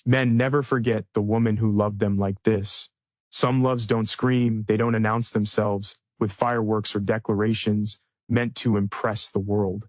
Men never forget the woman who loved them like this. Some loves don't scream, they don't announce themselves with fireworks or declarations meant to impress the world.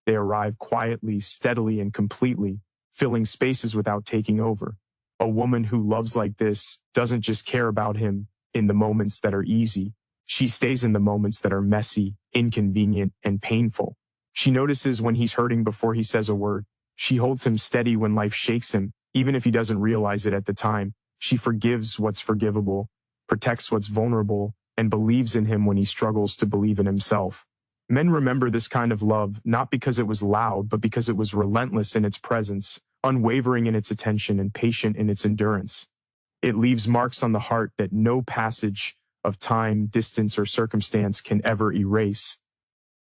They arrive quietly, steadily, and completely, filling spaces without taking over. A woman who loves like this doesn't just care about him in the moments that are easy. She stays in the moments that are messy, inconvenient, and painful. She notices when he's hurting before he says a word. She holds him steady when life shakes him, even if he doesn't realize it at the time. She forgives what's forgivable, protects what's vulnerable, and believes in him when he struggles to believe in himself. Men remember this kind of love not because it was loud, but because it was relentless in its presence, unwavering in its attention, and patient in its endurance. It leaves marks on the heart that no passage of time, distance, or circumstance can ever erase.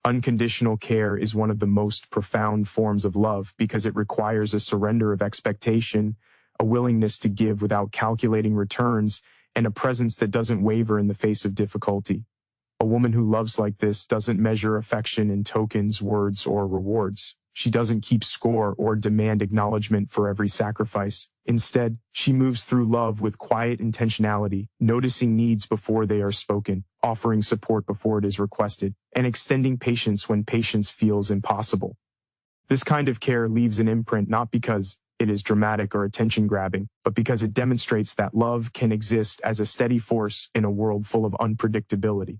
Unconditional care is one of the most profound forms of love because it requires a surrender of expectation, a willingness to give without calculating returns, and a presence that doesn't waver in the face of difficulty. A woman who loves like this doesn't measure affection in tokens, words, or rewards. She doesn't keep score or demand acknowledgement for every sacrifice. Instead, she moves through love with quiet intentionality, noticing needs before they are spoken, offering support before it is requested, and extending patience when patience feels impossible. This kind of care leaves an imprint not because it is dramatic or attention-grabbing, but because it demonstrates that love can exist as a steady force in a world full of unpredictability.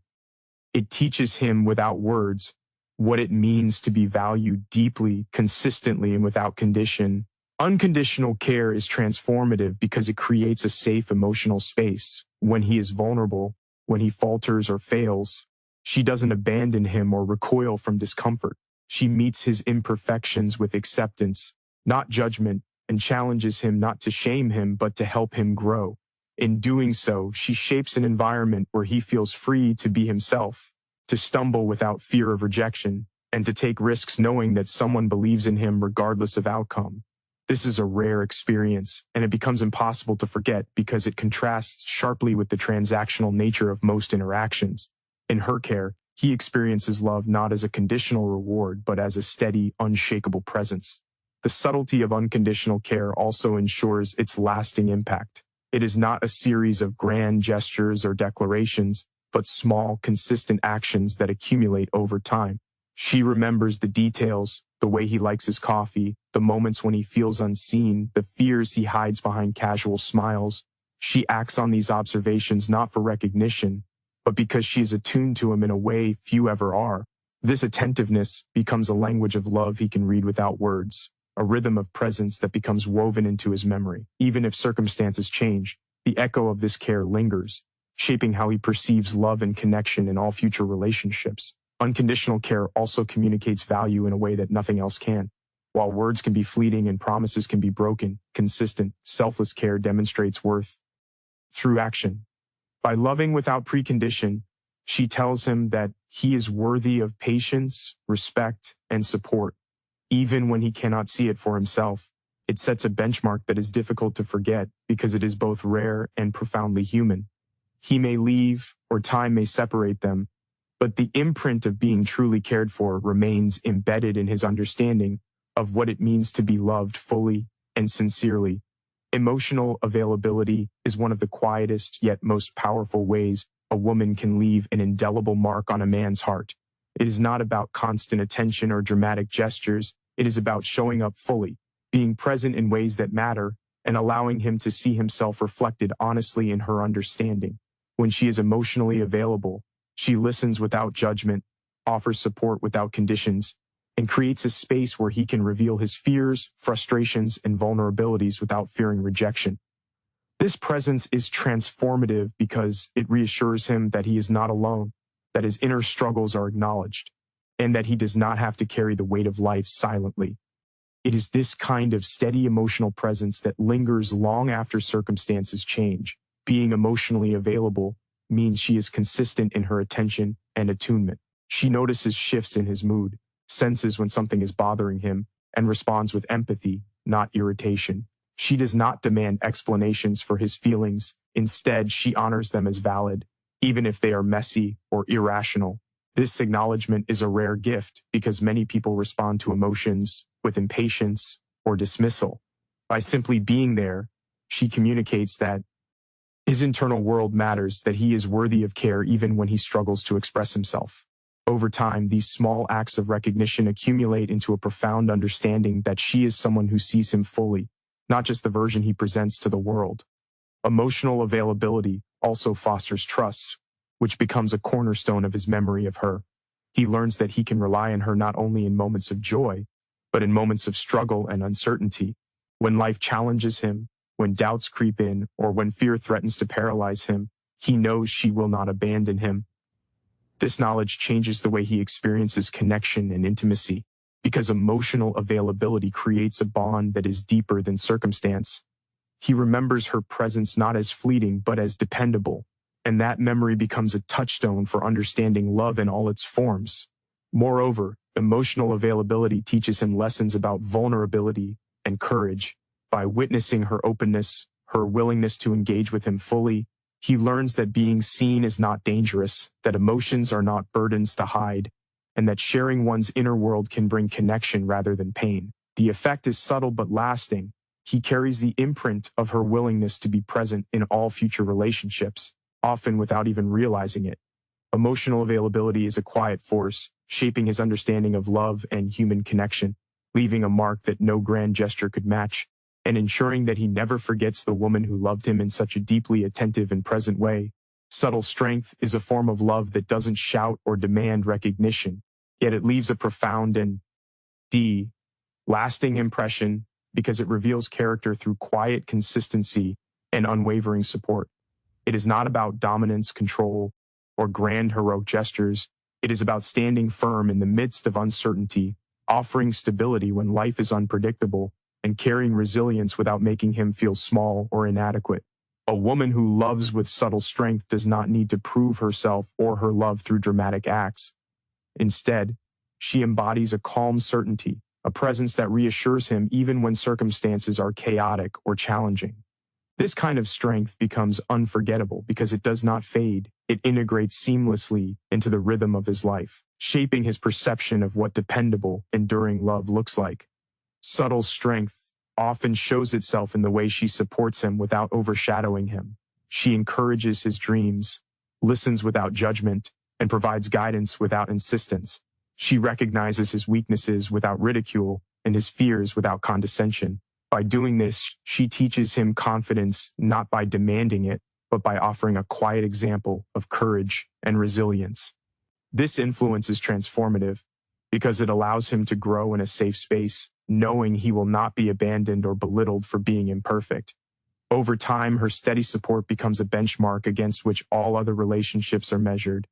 It teaches him without words what it means to be valued deeply, consistently, and without condition. Unconditional care is transformative because it creates a safe emotional space. When he is vulnerable, when he falters or fails, she doesn't abandon him or recoil from discomfort. She meets his imperfections with acceptance, not judgment, and challenges him not to shame him but to help him grow. In doing so, she shapes an environment where he feels free to be himself, to stumble without fear of rejection, and to take risks knowing that someone believes in him regardless of outcome. This is a rare experience, and it becomes impossible to forget because it contrasts sharply with the transactional nature of most interactions. In her care, he experiences love not as a conditional reward, but as a steady, unshakable presence. The subtlety of unconditional care also ensures its lasting impact. It is not a series of grand gestures or declarations, but small, consistent actions that accumulate over time. She remembers the details, the way he likes his coffee, the moments when he feels unseen, the fears he hides behind casual smiles. She acts on these observations not for recognition, but because she is attuned to him in a way few ever are. This attentiveness becomes a language of love he can read without words, a rhythm of presence that becomes woven into his memory. Even if circumstances change, the echo of this care lingers, shaping how he perceives love and connection in all future relationships. Unconditional care also communicates value in a way that nothing else can. While words can be fleeting and promises can be broken, consistent, selfless care demonstrates worth through action. By loving without precondition, she tells him that he is worthy of patience, respect, and support, even when he cannot see it for himself. It sets a benchmark that is difficult to forget because it is both rare and profoundly human. He may leave, or time may separate them, but the imprint of being truly cared for remains embedded in his understanding of what it means to be loved fully and sincerely. Emotional availability is one of the quietest yet most powerful ways a woman can leave an indelible mark on a man's heart. It is not about constant attention or dramatic gestures. It is about showing up fully, being present in ways that matter, and allowing him to see himself reflected honestly in her understanding. When she is emotionally available, she listens without judgment, offers support without conditions, and creates a space where he can reveal his fears, frustrations, and vulnerabilities without fearing rejection. This presence is transformative because it reassures him that he is not alone, that his inner struggles are acknowledged, and that he does not have to carry the weight of life silently. It is this kind of steady emotional presence that lingers long after circumstances change. Being emotionally available means she is consistent in her attention and attunement. She notices shifts in his mood, senses when something is bothering him, and responds with empathy, not irritation. She does not demand explanations for his feelings. Instead, she honors them as valid, even if they are messy or irrational. This acknowledgement is a rare gift because many people respond to emotions with impatience or dismissal. By simply being there, she communicates that his internal world matters, that he is worthy of care even when he struggles to express himself. Over time, these small acts of recognition accumulate into a profound understanding that she is someone who sees him fully, not just the version he presents to the world. Emotional availability also fosters trust, which becomes a cornerstone of his memory of her. He learns that he can rely on her not only in moments of joy, but in moments of struggle and uncertainty. When life challenges him, when doubts creep in, or when fear threatens to paralyze him, he knows she will not abandon him. This knowledge changes the way he experiences connection and intimacy, because emotional availability creates a bond that is deeper than circumstance. He remembers her presence not as fleeting, but as dependable, and that memory becomes a touchstone for understanding love in all its forms. Moreover, emotional availability teaches him lessons about vulnerability and courage. By witnessing her openness, her willingness to engage with him fully, he learns that being seen is not dangerous, that emotions are not burdens to hide, and that sharing one's inner world can bring connection rather than pain. The effect is subtle but lasting. He carries the imprint of her willingness to be present in all future relationships, often without even realizing it. Emotional availability is a quiet force, shaping his understanding of love and human connection, leaving a mark that no grand gesture could match, and ensuring that he never forgets the woman who loved him in such a deeply attentive and present way. Subtle strength is a form of love that doesn't shout or demand recognition, yet it leaves a profound and lasting impression because it reveals character through quiet consistency and unwavering support. It is not about dominance, control, or grand heroic gestures. It is about standing firm in the midst of uncertainty, offering stability when life is unpredictable, and carrying resilience without making him feel small or inadequate. A woman who loves with subtle strength does not need to prove herself or her love through dramatic acts. Instead, she embodies a calm certainty, a presence that reassures him even when circumstances are chaotic or challenging. This kind of strength becomes unforgettable because it does not fade. It integrates seamlessly into the rhythm of his life, shaping his perception of what dependable, enduring love looks like. Subtle strength often shows itself in the way she supports him without overshadowing him. She encourages his dreams, listens without judgment, and provides guidance without insistence. She recognizes his weaknesses without ridicule and his fears without condescension. By doing this, she teaches him confidence not by demanding it, but by offering a quiet example of courage and resilience. This influence is transformative because it allows him to grow in a safe space, knowing he will not be abandoned or belittled for being imperfect. Over time, her steady support becomes a benchmark against which all other relationships are measured.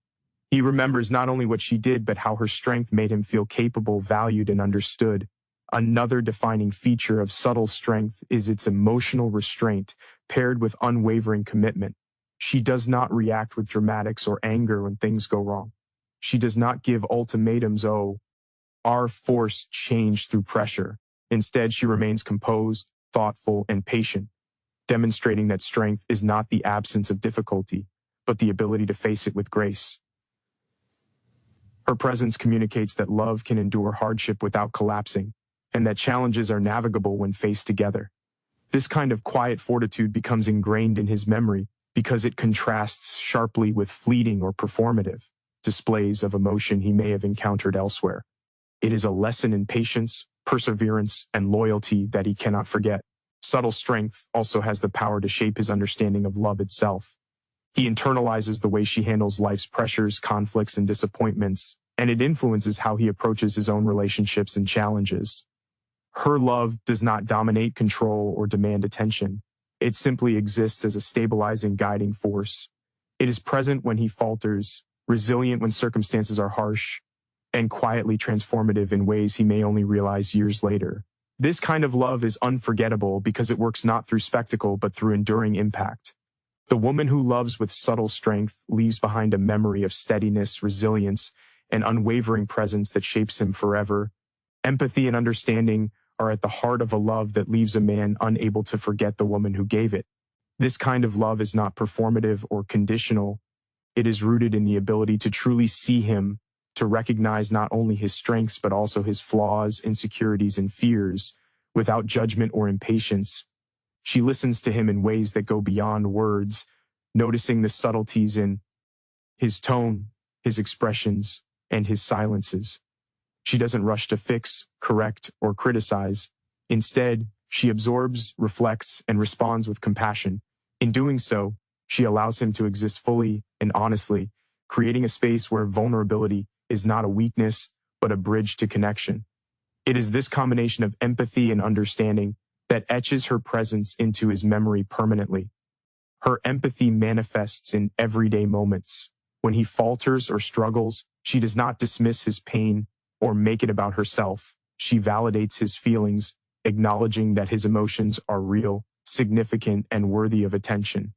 He remembers not only what she did, but how her strength made him feel capable, valued, and understood. Another defining feature of subtle strength is its emotional restraint, paired with unwavering commitment. She does not react with dramatics or anger when things go wrong. She does not give ultimatums, are forced change through pressure. Instead, she remains composed, thoughtful, and patient, demonstrating that strength is not the absence of difficulty, but the ability to face it with grace. Her presence communicates that love can endure hardship without collapsing, and that challenges are navigable when faced together. This kind of quiet fortitude becomes ingrained in his memory because it contrasts sharply with fleeting or performative displays of emotion he may have encountered elsewhere. It is a lesson in patience, perseverance, and loyalty that he cannot forget. Subtle strength also has the power to shape his understanding of love itself. He internalizes the way she handles life's pressures, conflicts, and disappointments, and it influences how he approaches his own relationships and challenges. Her love does not dominate, control, or demand attention. It simply exists as a stabilizing, guiding force. It is present when he falters, resilient when circumstances are harsh, and quietly transformative in ways he may only realize years later. This kind of love is unforgettable because it works not through spectacle but through enduring impact. The woman who loves with subtle strength leaves behind a memory of steadiness, resilience, and unwavering presence that shapes him forever. Empathy and understanding are at the heart of a love that leaves a man unable to forget the woman who gave it. This kind of love is not performative or conditional. It is rooted in the ability to truly see him, to recognize not only his strengths but also his flaws, insecurities, and fears, without judgment or impatience. She listens to him in ways that go beyond words, noticing the subtleties in his tone, his expressions, and his silences. She doesn't rush to fix, correct, or criticize. Instead, she absorbs, reflects, and responds with compassion. In doing so, she allows him to exist fully and honestly, creating a space where vulnerability is not a weakness, but a bridge to connection. It is this combination of empathy and understanding that etches her presence into his memory permanently. Her empathy manifests in everyday moments. When he falters or struggles, she does not dismiss his pain or make it about herself. She validates his feelings, acknowledging that his emotions are real, significant, and worthy of attention.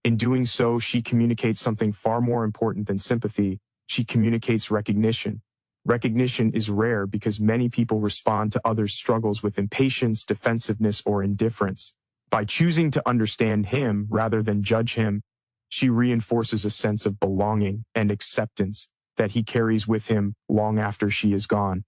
In doing so, she communicates something far more important than sympathy. She communicates recognition. Recognition is rare because many people respond to others' struggles with impatience, defensiveness, or indifference. By choosing to understand him rather than judge him, she reinforces a sense of belonging and acceptance that he carries with him long after she is gone.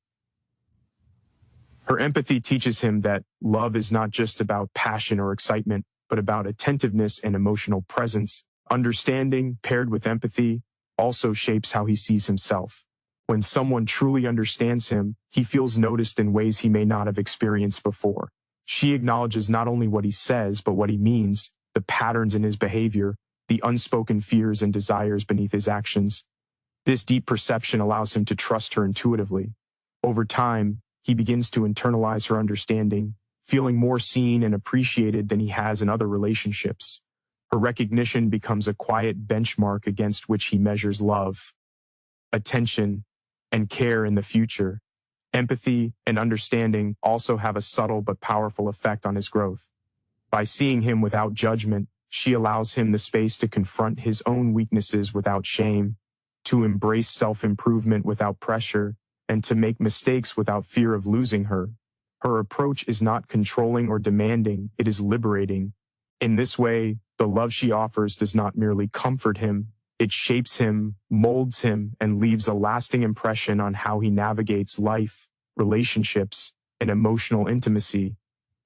Her empathy teaches him that love is not just about passion or excitement, but about attentiveness and emotional presence. Understanding, paired with empathy, also shapes how he sees himself. When someone truly understands him, he feels noticed in ways he may not have experienced before. She acknowledges not only what he says, but what he means, the patterns in his behavior, the unspoken fears and desires beneath his actions. This deep perception allows him to trust her intuitively. Over time, he begins to internalize her understanding, feeling more seen and appreciated than he has in other relationships. Her recognition becomes a quiet benchmark against which he measures love, attention, and care in the future. Empathy and understanding also have a subtle but powerful effect on his growth. By seeing him without judgment, she allows him the space to confront his own weaknesses without shame, to embrace self-improvement without pressure, and to make mistakes without fear of losing her. Her approach is not controlling or demanding, it is liberating. In this way, the love she offers does not merely comfort him, it shapes him, molds him, and leaves a lasting impression on how he navigates life, relationships, and emotional intimacy.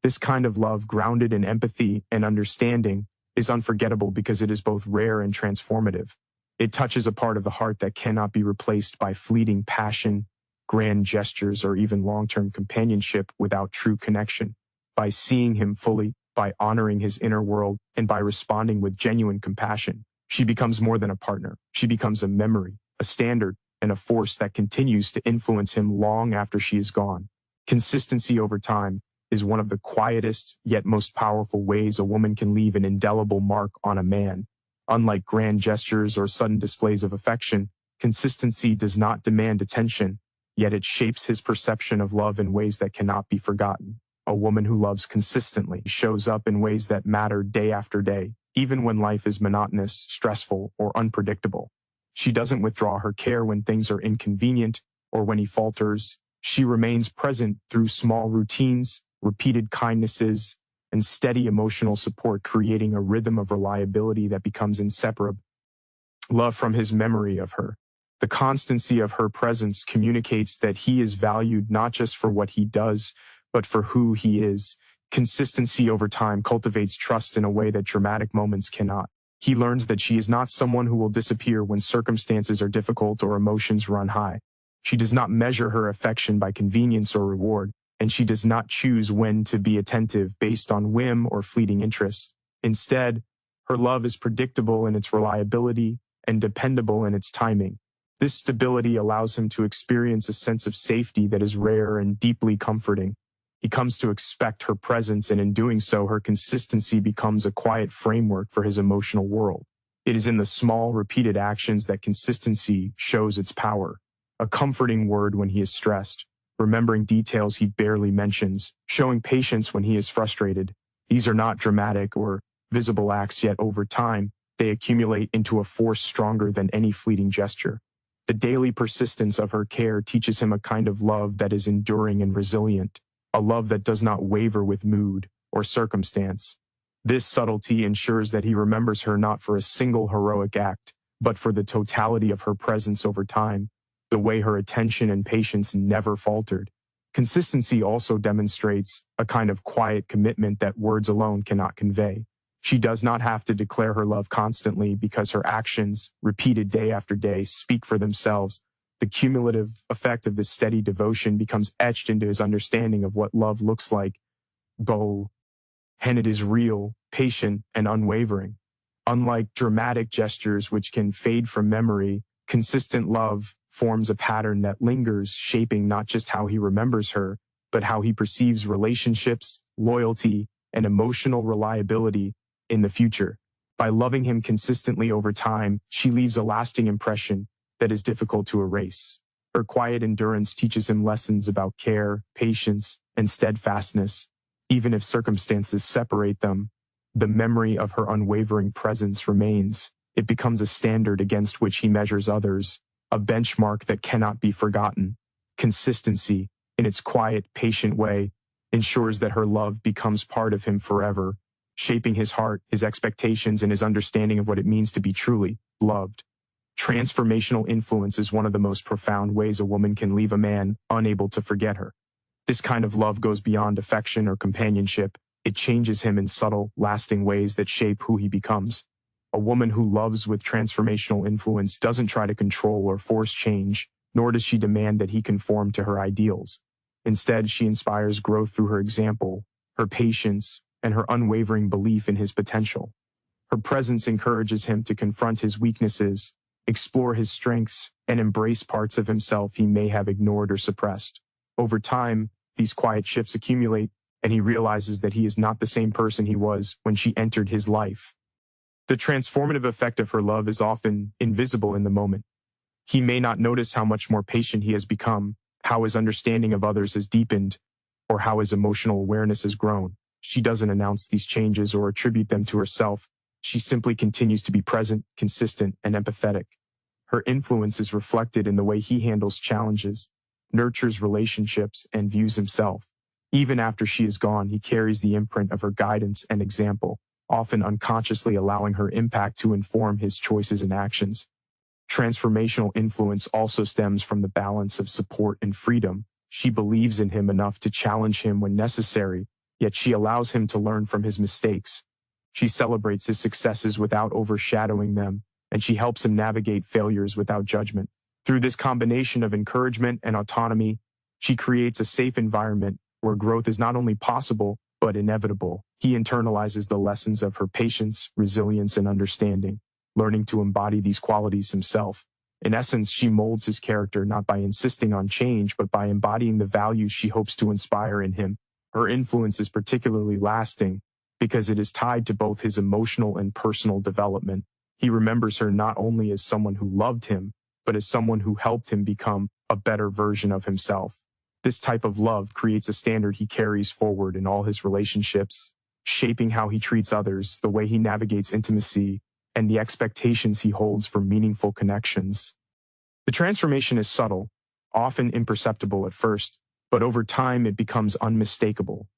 This kind of love, grounded in empathy and understanding, is unforgettable because it is both rare and transformative. It touches a part of the heart that cannot be replaced by fleeting passion, grand gestures, or even long-term companionship without true connection. By seeing him fully, by honoring his inner world, and by responding with genuine compassion, she becomes more than a partner. She becomes a memory, a standard, and a force that continues to influence him long after she is gone. Consistency over time is one of the quietest yet most powerful ways a woman can leave an indelible mark on a man. Unlike grand gestures or sudden displays of affection, consistency does not demand attention, yet it shapes his perception of love in ways that cannot be forgotten. A woman who loves consistently shows up in ways that matter day after day, even when life is monotonous, stressful, or unpredictable. She doesn't withdraw her care when things are inconvenient or when he falters. She remains present through small routines, repeated kindnesses, and steady emotional support, creating a rhythm of reliability that becomes inseparable. Love from his memory of her. The constancy of her presence communicates that he is valued not just for what he does, but for who he is. Consistency over time cultivates trust in a way that dramatic moments cannot. He learns that she is not someone who will disappear when circumstances are difficult or emotions run high. She does not measure her affection by convenience or reward, and she does not choose when to be attentive based on whim or fleeting interest. Instead, her love is predictable in its reliability and dependable in its timing. This stability allows him to experience a sense of safety that is rare and deeply comforting. He comes to expect her presence, and in doing so, her consistency becomes a quiet framework for his emotional world. It is in the small, repeated actions that consistency shows its power. A comforting word when he is stressed, remembering details he barely mentions, showing patience when he is frustrated. These are not dramatic or visible acts, yet over time, they accumulate into a force stronger than any fleeting gesture. The daily persistence of her care teaches him a kind of love that is enduring and resilient, a love that does not waver with mood or circumstance. This subtlety ensures that he remembers her not for a single heroic act, but for the totality of her presence over time, the way her attention and patience never faltered. Consistency also demonstrates a kind of quiet commitment that words alone cannot convey. She does not have to declare her love constantly because her actions, repeated day after day, speak for themselves. The cumulative effect of this steady devotion becomes etched into his understanding of what love looks like. Go. And it is real, patient, and unwavering. Unlike dramatic gestures which can fade from memory, consistent love forms a pattern that lingers, shaping not just how he remembers her, but how he perceives relationships, loyalty, and emotional reliability in the future. By loving him consistently over time, she leaves a lasting impression that is difficult to erase. Her quiet endurance teaches him lessons about care, patience, and steadfastness. Even if circumstances separate them, the memory of her unwavering presence remains. It becomes a standard against which he measures others, a benchmark that cannot be forgotten. Consistency, in its quiet, patient way, ensures that her love becomes part of him forever, shaping his heart, his expectations, and his understanding of what it means to be truly loved. Transformational influence is one of the most profound ways a woman can leave a man unable to forget her. This kind of love goes beyond affection or companionship. It changes him in subtle, lasting ways that shape who he becomes. A woman who loves with transformational influence doesn't try to control or force change, nor does she demand that he conform to her ideals. Instead, she inspires growth through her example, her patience, and her unwavering belief in his potential. Her presence encourages him to confront his weaknesses, explore his strengths, and embrace parts of himself he may have ignored or suppressed. Over time, these quiet shifts accumulate, and he realizes that he is not the same person he was when she entered his life. The transformative effect of her love is often invisible in the moment. He may not notice how much more patient he has become, how his understanding of others has deepened, or how his emotional awareness has grown. She doesn't announce these changes or attribute them to herself. She simply continues to be present, consistent, and empathetic. Her influence is reflected in the way he handles challenges, nurtures relationships, and views himself. Even after she is gone, he carries the imprint of her guidance and example, often unconsciously allowing her impact to inform his choices and actions. Transformational influence also stems from the balance of support and freedom. She believes in him enough to challenge him when necessary, yet she allows him to learn from his mistakes. She celebrates his successes without overshadowing them, and she helps him navigate failures without judgment. Through this combination of encouragement and autonomy, she creates a safe environment where growth is not only possible, but inevitable. He internalizes the lessons of her patience, resilience, and understanding, learning to embody these qualities himself. In essence, she molds his character not by insisting on change, but by embodying the values she hopes to inspire in him. Her influence is particularly lasting because it is tied to both his emotional and personal development. He remembers her not only as someone who loved him, but as someone who helped him become a better version of himself. This type of love creates a standard he carries forward in all his relationships, shaping how he treats others, the way he navigates intimacy, and the expectations he holds for meaningful connections. The transformation is subtle, often imperceptible at first, but over time it becomes unmistakable.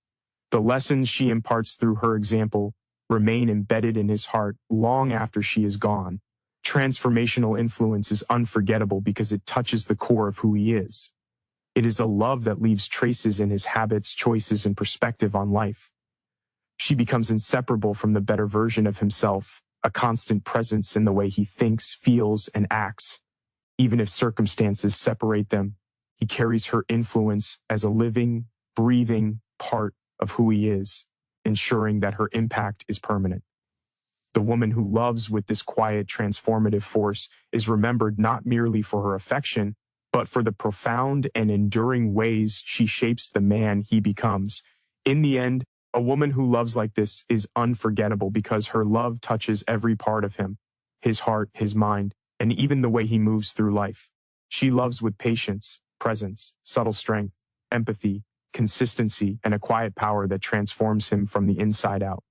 The lessons she imparts through her example remain embedded in his heart long after she is gone. Transformational influence is unforgettable because it touches the core of who he is. It is a love that leaves traces in his habits, choices, and perspective on life. She becomes inseparable from the better version of himself, a constant presence in the way he thinks, feels, and acts. Even if circumstances separate them, he carries her influence as a living, breathing part of who he is, ensuring that her impact is permanent. The woman who loves with this quiet, transformative force is remembered not merely for her affection, but for the profound and enduring ways she shapes the man he becomes. In the end, a woman who loves like this is unforgettable because her love touches every part of him, his heart, his mind, and even the way he moves through life. She loves with patience, presence, subtle strength, empathy, consistency, and a quiet power that transforms him from the inside out.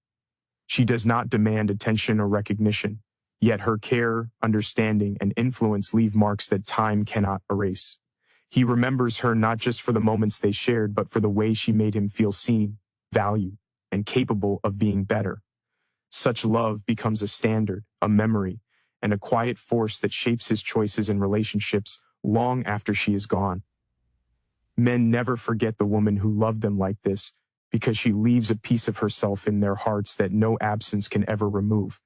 She does not demand attention or recognition, yet her care, understanding, and influence leave marks that time cannot erase. He remembers her not just for the moments they shared, but for the way she made him feel seen, valued, and capable of being better. Such love becomes a standard, a memory, and a quiet force that shapes his choices and relationships long after she is gone. Men never forget the woman who loved them like this because she leaves a piece of herself in their hearts that no absence can ever remove.